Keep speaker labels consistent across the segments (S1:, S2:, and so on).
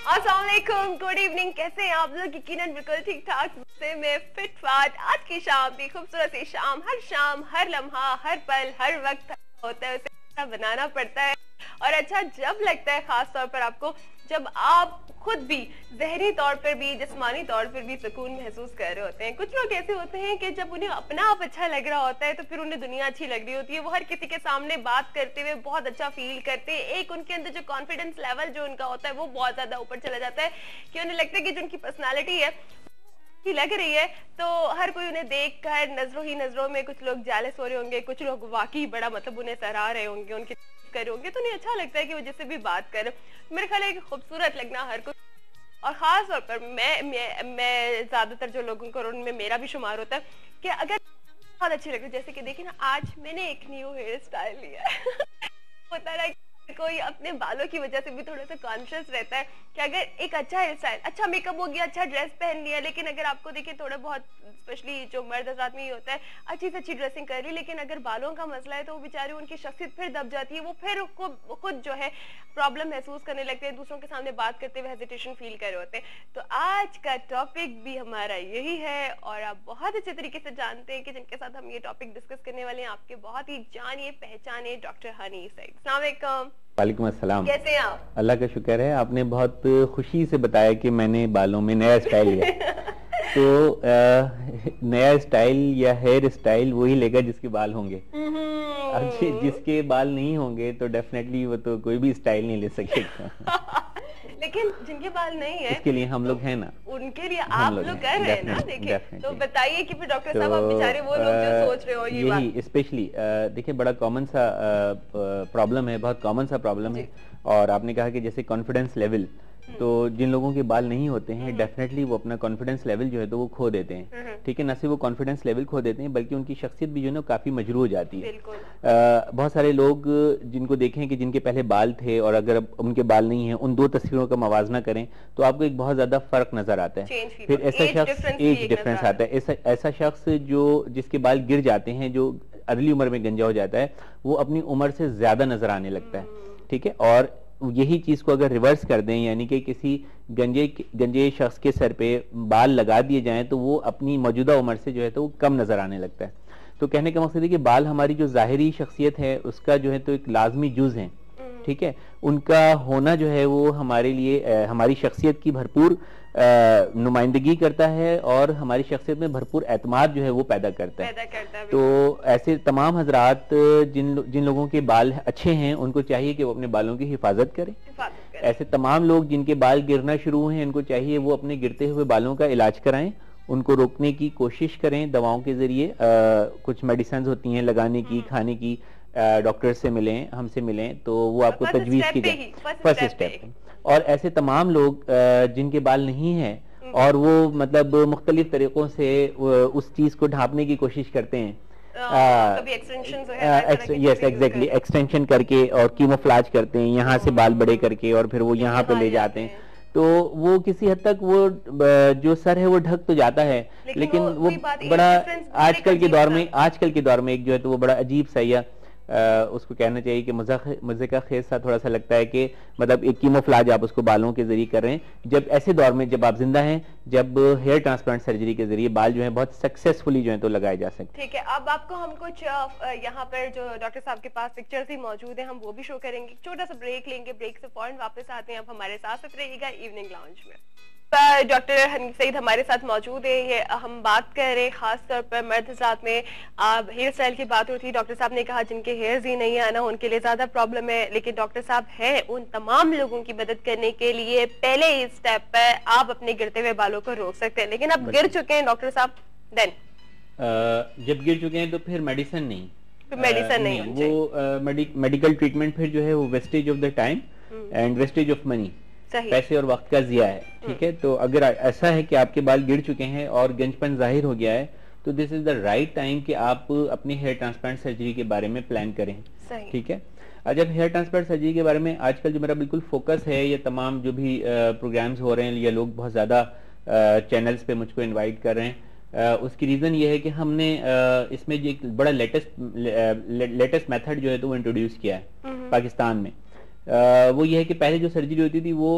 S1: अस्सलाम वालेकुम, good evening. कैसे हैं आप लोग? यकीनन बिल्कुल ठीक ठाक से मैं फिट फाट। आज की शाम की खूबसूरत सी शाम, हर लम्हा, हर पल, हर वक्त होता है, उसे अच्छा बनाना पड़ता है। और अच्छा जब लगता है, खास तौर पर आपको, जब आप खुद भी ज़हनी तौर पर भी, जिस्मानी तौर पर भी सुकून महसूस कर रहे होते हैं। कुछ लोग ऐसे होते हैं कि जब उन्हें अपना आप अच्छा लग रहा होता है तो फिर उन्हें दुनिया अच्छी लग रही होती है। वो हर किसी के सामने बात करते हुए बहुत अच्छा फील करते हैं। एक उनके अंदर जो कॉन्फिडेंस लेवल जो उनका होता है वो बहुत ज्यादा ऊपर चला जाता है कि उन्हें लगता है कि जो उनकी पर्सनैलिटी है ही लग रही है, तो हर कोई उन्हें देखकर नजरों ही नजरों में, कुछ लोग जेलस हो रहे होंगे, कुछ लोग वाकई बड़ा मतलब उन्हें सराह रहे होंगे, उनकी तारीफ कर रहे होंगे, तो उन्हें अच्छा लगता है कि वो जिससे भी बात करे। मेरे ख्याल है कि खूबसूरत लगना हर कोई, और खास तौर पर मैं ज्यादातर जो लोगों को उनमें मेरा भी शुमार होता है कि अगर बहुत अच्छी लगती है। जैसे कि देखिए ना, आज मैंने एक न्यू हेयर स्टाइल लिया है होता है कोई अपने बालों की वजह से भी थोड़ा सा कॉन्शियस रहता है कि अगर एक अच्छा हेयर स्टाइल, अच्छा मेकअप हो गया, अच्छा ड्रेस पहन लिया, लेकिन अगर आपको देखिए थोड़ा बहुत, स्पेशली जो मर्द हज़रात में ही होता है, अच्छी से अच्छी ड्रेसिंग कर ली, लेकिन अगर बालों का मसला है तो वो बेचारे, उनकी शख्सियत फिर दब जाती है। वो फिर खुद जो है प्रॉब्लम महसूस करने लगते हैं, दूसरों के सामने बात करते हुए हेजिटेशन फील कर रहे होते हैं। तो आज का टॉपिक भी हमारा यही है, और आप बहुत अच्छे तरीके से जानते हैं कि जिनके साथ हम ये टॉपिक डिस्कस करने वाले हैं, आपके बहुत ही जानिए पहचाने डॉक्टर हनी सईद। अस्सलाम वालेकुम।
S2: वालेकुम अस्सलाम।
S1: कैसे हैं आप?
S2: अल्लाह का शुक्र है, आपने बहुत खुशी से बताया कि मैंने बालों में नया स्टाइल लिया। तो नया स्टाइल या हेयर स्टाइल वही लेगा जिसके बाल होंगे। अब जिसके बाल नहीं होंगे तो डेफिनेटली वो तो कोई भी स्टाइल नहीं ले सकेगा।
S1: लेकिन जिनके बाल नहीं है,
S2: उसके लिए हम लोग हैं ना,
S1: उनके लिए आप लोग कर रहे हैं ना। देखिए, तो बताइए कि फिर डॉक्टर साहब, आप बेचारे वो लोग जो सोच रहे हो ये बात।
S2: यही स्पेशली देखिए, बड़ा कॉमन सा प्रॉब्लम है, बहुत कॉमन सा प्रॉब्लम है। और आपने कहा कि जैसे कॉन्फिडेंस लेवल, तो जिन लोगों के बाल नहीं होते हैं डेफिनेटली वो अपना कॉन्फिडेंस लेवल जो है तो वो खो देते हैं। ठीक है, न सिर्फ वो कॉन्फिडेंस लेवल खो देते हैं बल्कि उनकी शख्सियत भी जो है ना काफी मजरू हो जाती है। बहुत सारे लोग जिनको देखें कि जिनके पहले बाल थे और अगर अब उनके बाल नहीं है, उन दो तस्वीरों का मवाजना करें तो आपको एक बहुत ज्यादा फर्क नजर आता है। फिर ऐसा शख्स, एज डिफरेंस आता है, ऐसा शख्स जो जिसके बाल गिर जाते हैं, जो अर्ली उम्र में गंजा हो जाता है, वो अपनी उम्र से ज्यादा नजर आने लगता है। ठीक है, और यही चीज को अगर रिवर्स कर दें, यानी कि किसी गंजे शख्स के सर पे बाल लगा दिए जाएं तो वो अपनी मौजूदा उम्र से जो है तो वो कम नजर आने लगता है। तो कहने का मकसद है कि बाल हमारी जो जाहिरी शख्सियत है उसका जो है तो एक लाजमी जुज है। ठीक है, उनका होना जो है वो हमारे लिए हमारी शख्सियत की भरपूर नुमाइंदगी करता है और हमारी शख्सियत में भरपूर एतमाद जो है वो पैदा करता है। तो ऐसे तमाम हजरात जिन लोगों के बाल अच्छे हैं उनको चाहिए कि वो अपने बालों की हिफाजत करें। ऐसे तमाम लोग जिनके बाल गिरना शुरू हुए हैं, इनको चाहिए वो अपने गिरते हुए बालों का इलाज कराएं, उनको रोकने की कोशिश करें दवाओं के जरिए। कुछ मेडिसिन होती हैं लगाने की, खाने की, डॉक्टर से मिलें, हमसे मिलें, तो वो आपको तजवीज की जाए, फर्स्ट स्टेप। और ऐसे तमाम लोग जिनके बाल नहीं हैं और वो मतलब मुख्तलिफ तरीकों से उस चीज को ढांपने की कोशिश करते हैं,
S1: कभी एक्सटेंशन
S2: एक्सटेंशन करके और कीमोफ्लाज करते हैं, यहाँ से बाल बड़े करके और फिर वो यहाँ पे ले जाते हैं, तो वो किसी हद तक वो जो सर है वो ढक तो जाता है, लेकिन वो बड़ा आजकल के दौर में एक जो है तो वो बड़ा अजीब सा या उसको कहना चाहिए कि मजे का खेज सा थोड़ा सा लगता है कि मतलब एक कीमोफ्लाज आप उसको बालों के जरिए कर रहे हैं, जब ऐसे दौर में जब आप जिंदा हैं, जब हेयर ट्रांसप्लांट सर्जरी के जरिए बाल जो है बहुत सक्सेसफुली जो है तो लगाए जा सकते हैं।
S1: ठीक है, अब आपको हम कुछ यहाँ पर जो डॉक्टर साहब के पास पिक्चर्स ही मौजूद हैं, हम वो भी शो करेंगे। छोटा सा ब्रेक लेंगे, ब्रेक से फौरन वापस आते हैं। अब हमारे साथ रहिएगा इवनिंग लाउंज में। डॉक्टर हनी सईद हमारे साथ मौजूद है। ये हम बात कर रहे हैं खास तौर पर मर्द हज़रात में हेयर स्टाइल की बात होती है। डॉक्टर साहब ने कहा जिनके हेयर्स ही नहीं है ना, उनके लिए ज्यादा प्रॉब्लम है, लेकिन डॉक्टर साहब है उन तमाम लोगों की मदद करने के लिए। पहले इस स्टेप पर आप अपने गिरते हुए बालों को रोक सकते हैं, लेकिन अब गिर चुके हैं डॉक्टर साहब, देन
S2: जब गिर चुके हैं तो फिर मेडिसिन नहीं,
S1: वो
S2: मेडिकल ट्रीटमेंट फिर जो है वो wastage of the time and wastage of money, पैसे और वक्त का जिया है। ठीक है, तो अगर ऐसा है कि आपके बाल गिर चुके हैं और गंजपन जाहिर हो गया है तो this is the right time कि आप अपनी हेयर ट्रांसप्लांट सर्जरी के बारे में प्लान करें। ठीक है, जब हेयर ट्रांसप्लांट सर्जरी के बारे में आजकल जो मेरा बिल्कुल फोकस है, ये तमाम जो भी प्रोग्राम्स हो रहे हैं, ये लोग बहुत ज्यादा चैनल्स पे मुझको इन्वाइट कर रहे हैं, उसकी रीजन ये है कि हमने इसमें जो एक बड़ा लेटेस्ट मेथड जो है तो वो इंट्रोड्यूस किया है पाकिस्तान में। वो ये है कि पहले जो सर्जरी होती थी वो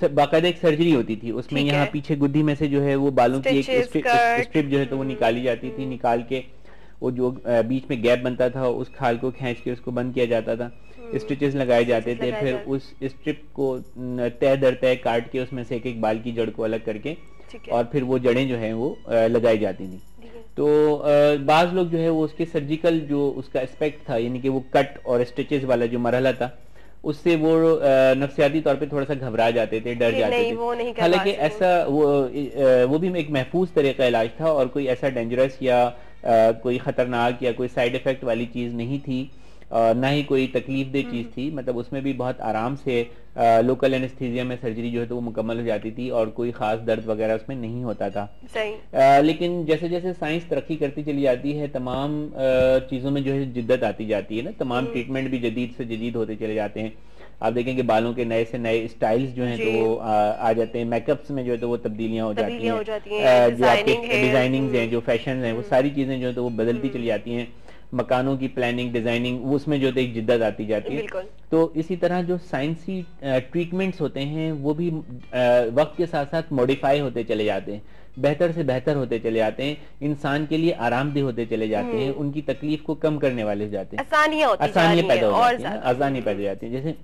S2: बाकायदा एक सर्जरी होती थी, उसमें यहाँ पीछे गुद्दी में से जो है वो बालों की एक स्ट्रिप जो है तो वो निकाली जाती थी, निकाल के वो जो बीच में गैप बनता था उस खाल को खींच के उसको बंद किया जाता था, स्टिचेस लगाए जाते थे, फिर उस स्ट्रिप को तय दर तय काट के उसमें से एक एक बाल की जड़ को अलग करके और फिर वो जड़ें जो है वो लगाई जाती थी। तो बाज लोग जो है वो उसके सर्जिकल जो उसका एस्पेक्ट था, यानी कि वो कट और स्टिचेस वाला जो मरहला था, उससे वो नफ्सियाती तौर पे थोड़ा सा घबरा जाते थे, डर जाते थे। हालांकि ऐसा वो भी एक महफूज तरीका इलाज था और कोई ऐसा डेंजरस या कोई खतरनाक या कोई साइड इफेक्ट वाली चीज नहीं थी, ना ही कोई तकलीफ दे चीज थी। मतलब उसमें भी बहुत आराम से लोकल एनेस्थीसिया में सर्जरी जो है तो वो मुकम्मल हो जाती थी और कोई खास दर्द वगैरह उसमें नहीं होता था। सही। लेकिन जैसे जैसे साइंस तरक्की करती चली जाती है, तमाम चीजों में जो है जिद्दत आती जाती है ना, तमाम ट्रीटमेंट भी जदीद से जदीद होते चले जाते हैं। आप देखेंगे बालों के नए से नए स्टाइल्स जो हैं तो वो आ जाते हैं, मेकअप्स में जो है तो वो तब्दीलियां हो जाती हैं, जो आपके डिजाइनिंग हैं, जो फैशन हैं, वो सारी चीजें जो है तो वो बदलती चली जाती हैं। मकानों की प्लानिंग, डिजाइनिंग, उसमें जो एक जिद्दत आती जाती है। तो इसी तरह जो साइंसी ट्रीटमेंट्स होते हैं वो भी वक्त के साथ साथ मॉडिफाई होते चले जाते हैं, बेहतर से बेहतर होते चले जाते हैं, इंसान के लिए आरामदेह होते चले जाते हैं, उनकी तकलीफ को कम करने वाले हो जाते हैं, आसानियां पैदा हो जाती है, आसानी पैदा हो जाती है। जैसे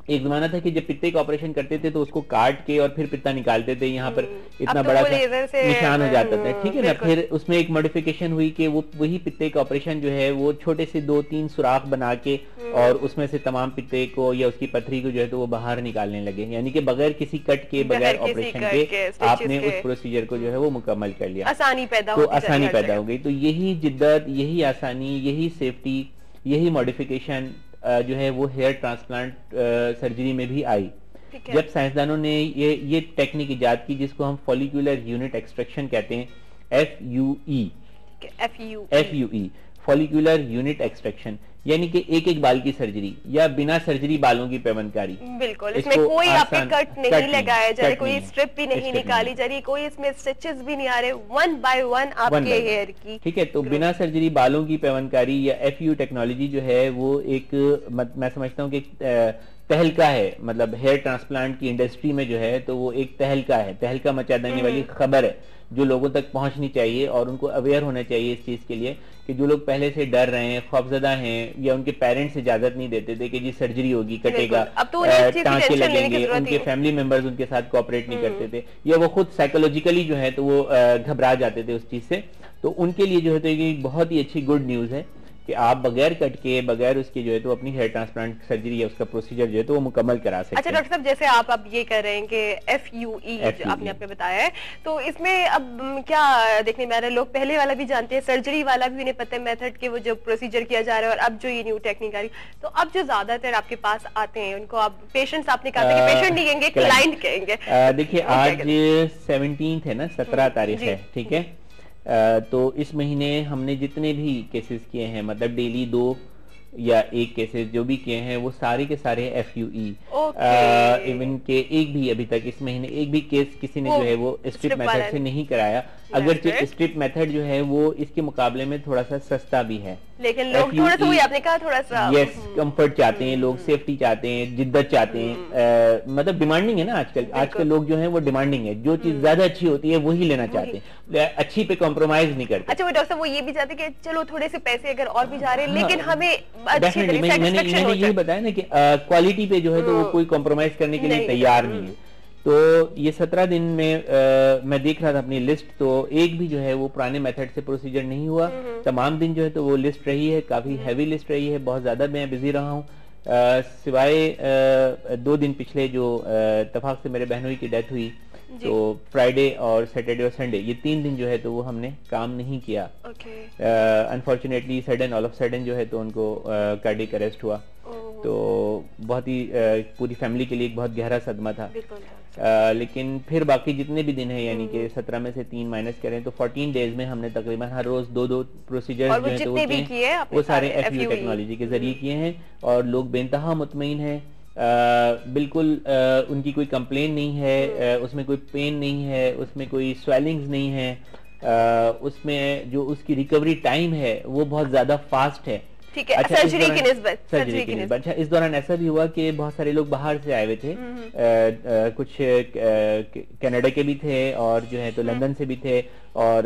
S2: एक जमाना था कि जब पित्ते का ऑपरेशन करते थे तो उसको काट के और फिर पित्ता निकालते थे, यहाँ पर इतना बड़ा सा निशान हो जाता था, ठीक है ना। फिर उसमें एक मॉडिफिकेशन हुई कि वो वही पित्ते का ऑपरेशन जो है वो छोटे से 2-3 सुराख बना के और उसमें से तमाम पित्ते को या उसकी पथरी को जो है तो वो बाहर निकालने लगे, यानी कि बगैर किसी कट के, बगैर ऑपरेशन के आपने उस प्रोसीजर को जो है वो मुकम्मल कर लिया, आसानी पैदा हो गई। तो यही जिद्दत, यही आसानी, यही सेफ्टी, यही मॉडिफिकेशन जो है वो हेयर ट्रांसप्लांट सर्जरी में भी आई जब साइंसदानों ने ये टेक्निक इजाद की जिसको हम फॉलिक्यूलर यूनिट एक्सट्रैक्शन कहते हैं, FUE, फॉलिक्यूलर यूनिट एक्सट्रैक्शन, यानी कि एक एक बाल की सर्जरी या बिना सर्जरी बालों की पैवंदकारी।
S1: बिल्कुल, इसमें कोई आपके कट नहीं लगाया जा रहा, कोई स्ट्रिप भी नहीं निकाली जा रही, कोई इसमें स्टिचेस भी नहीं आ रहे, 1 बाय 1 आपके हेयर की।
S2: ठीक है, तो बिना सर्जरी बालों की पैवंदकारी या FUE टेक्नोलॉजी जो है वो एक मैं समझता हूँ कि तहलका है, मतलब हेयर ट्रांसप्लांट की इंडस्ट्री में जो है तो वो एक तहलका मचा देने वाली खबर है जो लोगों तक पहुंचनी चाहिए और उनको अवेयर होना चाहिए इस चीज के लिए कि जो लोग पहले से डर रहे हैं, खौफजदा हैं या उनके पेरेंट्स इजाजत नहीं देते थे कि जी सर्जरी होगी, कटेगा, टांके लगेंगे, उनके फैमिली मेंबर्स उनके साथ कोऑपरेट नहीं करते थे या वो खुद साइकोलॉजिकली जो है तो वो घबरा जाते थे उस चीज से, तो उनके लिए जो है तो ये बहुत ही अच्छी गुड न्यूज है कि आप बगैर कट के, बगैर उसके जो है तो अपनी हेयर ट्रांसप्लांट सर्जरी या उसका प्रोसीजर जो है तो वो मुकम्मल करा सकते हैं।
S1: अच्छा डॉक्टर साहब, जैसे आप अब ये कर रहे हैं कि FUE जो आपने बताया है, तो इसमें अब क्या देखने में आ रहा है, लोग पहले वाला भी जानते हैं, सर्जरी वाला भी उन्हें पता है मेथड के वो जो प्रोसीजर किया जा रहा है, और अब जो ये न्यू टेक्निक आ रही है, तो अब जो ज्यादातर आपके पास आते हैं उनको आप पेशेंट्स, आपने कहा था कि पेशेंट नहीं कहेंगे, क्लाइंट कहेंगे।
S2: देखिए आज 17 है ना, 17 तारीख है, ठीक है, तो इस महीने हमने जितने भी केसेस किए हैं, मतलब डेली 2 या 1 केसेस जो भी किए हैं वो सारे के सारे FUE, इवन के एक भी अभी तक इस महीने एक भी केस किसी ने जो है वो स्ट्रिप मेथड से नहीं कराया, अगर स्ट्रिप मेथड जो है वो इसके मुकाबले में थोड़ा सा सस्ता भी है,
S1: लेकिन लोग थोड़ा सा, आपने कहा थोड़ा सा
S2: कंफर्ट चाहते हैं लोग, सेफ्टी चाहते हैं, जिद्दत चाहते हैं, मतलब डिमांडिंग है ना आजकल लोग जो है वो डिमांडिंग है, जो चीज ज्यादा अच्छी होती है वही लेना चाहते हैं, अच्छी पे कॉम्प्रोमाइज नहीं करते।
S1: अच्छा वो डॉक्टर साहब वो ये भी चाहते हैं कि चलो थोड़े से पैसे अगर और भी जा रहे हैं लेकिन हमें अच्छी तरीके से
S2: मैंने यही बताया ना कि क्वालिटी पे जो है तो वो कोई कॉम्प्रोमाइज करने के लिए तैयार नहीं है। तो ये 17 दिन में मैं देख रहा था अपनी लिस्ट, तो एक भी जो है वो पुराने मेथड से प्रोसीजर नहीं हुआ, तमाम दिन जो है तो वो लिस्ट रही है, काफी हैवी लिस्ट रही है, बहुत ज्यादा मैं बिजी रहा हूँ, सिवाय 2 दिन पिछले जो इत्तेफाक से मेरे बहनोई की डेथ हुई, तो फ्राइडे और सैटरडे और संडे ये 3 दिन जो है तो वो हमने काम नहीं किया। अनफॉर्चुनेटली ऑल ऑफ सडन जो है तो उनको कार्डियक अरेस्ट हुआ, तो बहुत ही पूरी फैमिली के लिए एक बहुत गहरा सदमा था। लेकिन फिर बाकी जितने भी दिन है, यानी कि 17 में से 3 माइनस करें तो 14 डेज में हमने तकरीबन हर रोज 2-2 प्रोसीजर जो है तो वो सारे FUE टेक्नोलॉजी के जरिए किए हैं और लोग बेइंतहा मुतमईन हैं, बिल्कुल उनकी कोई कंप्लेन नहीं है, उसमें कोई पेन नहीं है, उसमें कोई स्वेलिंग्स नहीं है, उसमें जो उसकी रिकवरी टाइम है वो बहुत ज्यादा फास्ट है।
S1: ठीक है, सर्जरी की निस्बत,
S2: अच्छा, इस दौरान ऐसा भी हुआ कि बहुत सारे लोग बाहर से आए हुए थे, कुछ कनाडा के भी थे और जो है तो लंदन से भी थे, और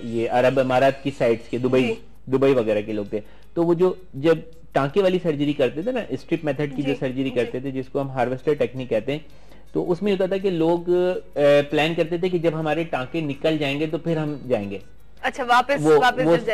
S2: ये अरब अमारात की साइड्स के, दुबई वगैरह के लोग थे। तो वो जो जब टांके वाली सर्जरी करते थे ना, स्ट्रिप मेथड की जो सर्जरी करते थे, जिसको हम हार्वेस्टर टेक्निक कहते हैं, तो उसमें होता था कि लोग प्लान करते थे कि जब हमारे टांके निकल जाएंगे तो फिर हम जाएंगे।
S1: अच्छा, वापस
S2: वो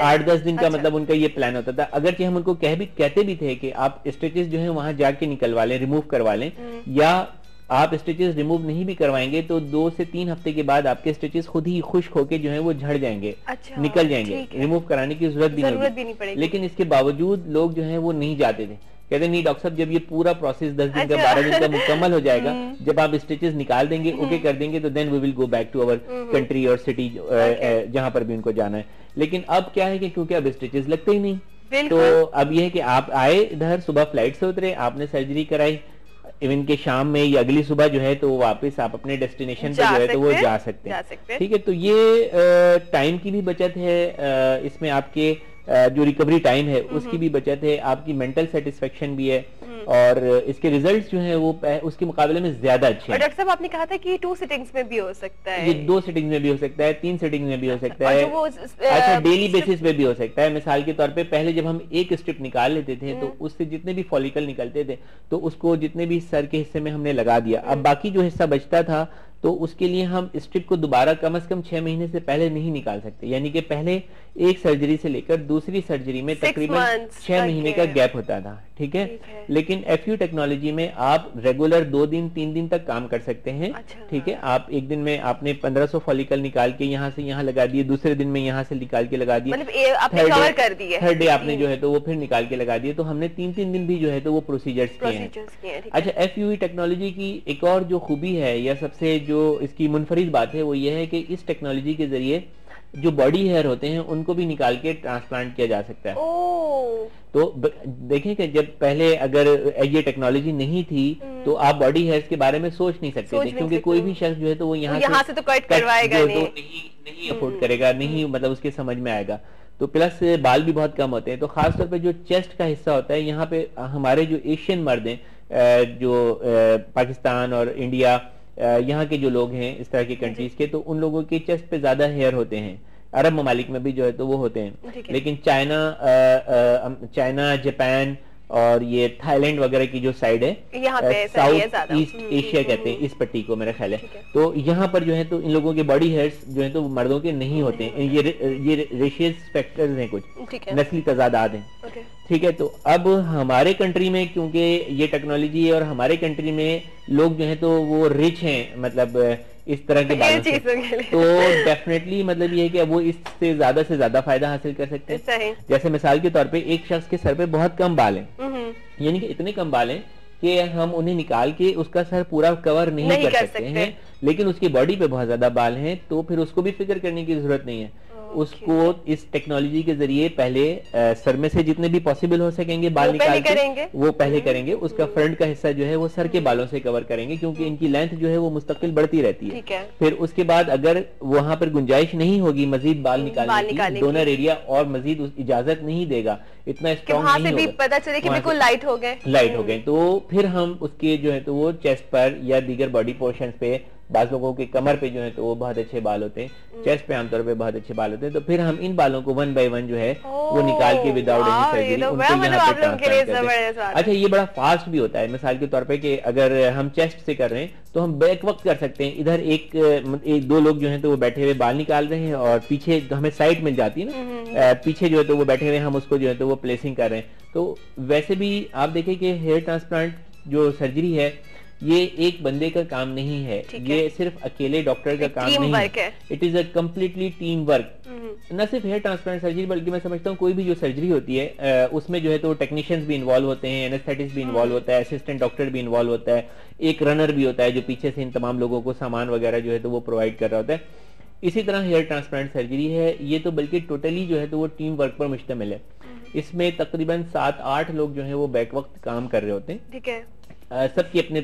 S2: 8-10 दिन का मतलब उनका ये प्लान होता था। अगर कि हम उनको कहते भी थे कि आप स्टिचेस जो है वहां जाके निकलवा लें, रिमूव करवा लें, या आप स्टिचेस रिमूव नहीं भी करवाएंगे तो 2 से 3 हफ्ते के बाद आपके स्टिचेस खुद ही खुश्क होके जो है वो झड़ जाएंगे, निकल जाएंगे, रिमूव कराने की जरूरत भी नहीं पड़ेगी। लेकिन इसके बावजूद लोग जो है वो नहीं जाते थे, कहते नहीं डॉक्टर साहब, जब ये पूरा प्रोसेस 10 दिन का 12 दिन का मुकम्मल हो जाएगा, जब आप स्टिचेस निकाल देंगे, ओके कर देंगे, तो then we will go back to our country और सिटी, जहां पर भी उनको जाना है। लेकिन अब क्या है कि क्योंकि अब स्टिचेस लगते ही नहीं, तो अब ये है कि आप आए इधर, सुबह फ्लाइट से उतरे, आपने सर्जरी कराई, इवन के शाम में या अगली सुबह जो है तो वापस आप अपने डेस्टिनेशन पे जो है तो वो जा सकते हैं। ठीक है, तो ये टाइम की भी बचत है, इसमें आपके जो रिकवरी टाइम है उसकी भी बचत है, आपकी मेंटल सेटिस्फेक्शन भी है, और इसके रिजल्ट्स जो है वो उसके मुकाबले में ज्यादा अच्छे हैं।
S1: डॉक्टर साहब, आपने कहा था कि 2 सिटिंग्स में भी हो सकता है,
S2: ये 2 सिटिंग्स में भी हो सकता है, 3 सिटिंग्स में भी हो सकता है, अच्छा डेली बेसिस पे भी हो सकता है। मिसाल के तौर पे पहले जब हम एक स्ट्रिप निकाल लेते थे तो उससे जितने भी फॉलिकल निकलते थे तो उसको जितने भी सर के हिस्से में हमने लगा दिया, अब बाकी जो हिस्सा बचता था तो उसके लिए हम स्ट्रिप को दोबारा कम से कम 6 महीने से पहले नहीं निकाल सकते, यानी कि पहले एक सर्जरी से लेकर दूसरी सर्जरी में तकरीबन 6 महीने का गैप होता था। ठीक है, लेकिन एफयू टेक्नोलॉजी में आप रेगुलर 2 दिन 3 दिन तक काम कर सकते हैं। ठीक है, आप एक दिन में आपने 1500 फॉलिकल निकाल के यहाँ से यहाँ लगा दिए, दूसरे दिन में यहाँ से निकाल के लगा दिए, थर्ड डे आपने जो है तो वो फिर निकाल के लगा दिए, तो हमने 3-3 दिन भी जो है तो वो प्रोसीजर्स किए हैं। अच्छा, एफयू टेक्नोलॉजी की एक और जो खूबी है या सबसे जो इसकी मुनफरिद बात है वो ये है कि इस टेक्नोलॉजी के जरिए जो बॉडी हेयर होते हैं उनको भी निकाल के ट्रांसप्लांट किया जा सकता है। तो देखें कि जब पहले अगर ये टेक्नोलॉजी नहीं थी तो आप बॉडी हेयर्स के बारे में सोच नहीं सकते थे, क्योंकि कोई भी शख्स जो है तो वो यहाँ से तो कट करवाएगा नहीं अफोर्ड करेगा, नहीं मतलब उसके समझ में आएगा। तो प्लस बाल भी बहुत कम होते हैं, तो खासतौर पे जो चेस्ट का हिस्सा होता है, यहाँ पे हमारे जो एशियन मर्द हैं, जो पाकिस्तान और इंडिया यहाँ के जो लोग हैं इस तरह की कंट्रीज के, तो उन लोगों के चेस्ट पे ज्यादा हेयर होते हैं। अरब ममालिक में भी जो है तो वो होते हैं, लेकिन चाइना, जापान और ये थाईलैंड वगैरह की जो साइड है, साउथ ईस्ट एशिया कहते हैं इस पट्टी को, मेरा ख्याल है। तो यहाँ पर जो है तो इन लोगों के बॉडी हेयर्स जो है तो मर्दों के नहीं होते हैं, ये रेशियल फैक्टर्स हैं, कुछ नस्ली तजादात हैं। ठीक है, तो अब हमारे कंट्री में क्योंकि ये टेक्नोलॉजी है और हमारे कंट्री में लोग जो है तो वो रिच हैं, मतलब इस तरह के बालों से, तो डेफिनेटली मतलब ये है कि वो इससे ज्यादा फायदा हासिल कर सकते हैं। जैसे मिसाल के तौर पे एक शख्स के सर पे बहुत कम बाल हैं, यानी कि इतने कम बाल हैं कि हम उन्हें निकाल के उसका सर पूरा कवर नहीं कर सकते हैं, लेकिन उसकी बॉडी पे बहुत ज्यादा बाल हैं, तो फिर उसको भी फिक्र करने की जरूरत नहीं है। उसको इस टेक्नोलॉजी के जरिए पहले सर में से जितने भी पॉसिबल हो सकेंगे बाल निकाल के वो पहले करेंगे, उसका फ्रंट का हिस्सा जो है वो सर के बालों से कवर करेंगे, क्योंकि इनकी लेंथ जो है वो मुस्तकिल बढ़ती रहती है। फिर उसके बाद अगर वहां पर गुंजाइश नहीं होगी मजीद बाल निकालने की, डोनर एरिया और मजीद इजाजत नहीं देगा, इतना स्ट्रॉन्ग नहीं होगा, पता चले कि बिल्कुल लाइट हो गए, तो फिर हम उसके जो है तो वो चेस्ट पर या दीगर बॉडी पोर्शन पे, बाज लोगों के कमर पे जो है तो वो बहुत अच्छे बाल होते हैं, चेस्ट पे आमतौर पे बहुत अच्छे बाल होते हैं, तो फिर हम इन बालों को 1 बाय 1 जो है वो निकाल के विदाउट एनी सर्जरी उनको यहाँ पे ट्रांसप्लांट करते हैं। अच्छा, ये बड़ा फास्ट भी होता है, मिसाल के तौर पे कि अगर हम चेस्ट से कर रहे हैं तो हम बैक वक्त कर सकते हैं, इधर एक दो लोग जो है तो वो बैठे हुए बाल निकाल रहे हैं और पीछे तो हमें साइड मिल जाती है ना, पीछे जो है तो वो बैठे हुए हम उसको जो है तो वो प्लेसिंग कर रहे हैं। तो वैसे भी आप देखें कि हेयर ट्रांसप्लांट जो सर्जरी है ये एक बंदे का काम नहीं है, ये सिर्फ अकेले डॉक्टर का काम नहीं है, it is a completely team work. न सिर्फ हेयर ट्रांसप्लांट सर्जरी बल्कि मैं समझता हूँ कोई भी जो सर्जरी होती है उसमें जो है तो टेक्नीशियंस भी इन्वॉल्व होते हैं, एनेस्थेटिस्ट भी इन्वॉल्व होता है, असिस्टेंट डॉक्टर भी इन्वॉल्व होता है, एक रनर भी होता है जो पीछे से इन तमाम लोगों को सामान वगैरह जो है तो वो प्रोवाइड कर रहा होता है। इसी तरह हेयर ट्रांसप्लांट सर्जरी है ये तो बल्कि टोटली जो है तो वो टीम वर्क पर मुश्तमिल है। इसमें तकरीबन 7-8 लोग जो है वो बैक वक्त काम कर रहे होते हैं। ठीक है, सबकी अपने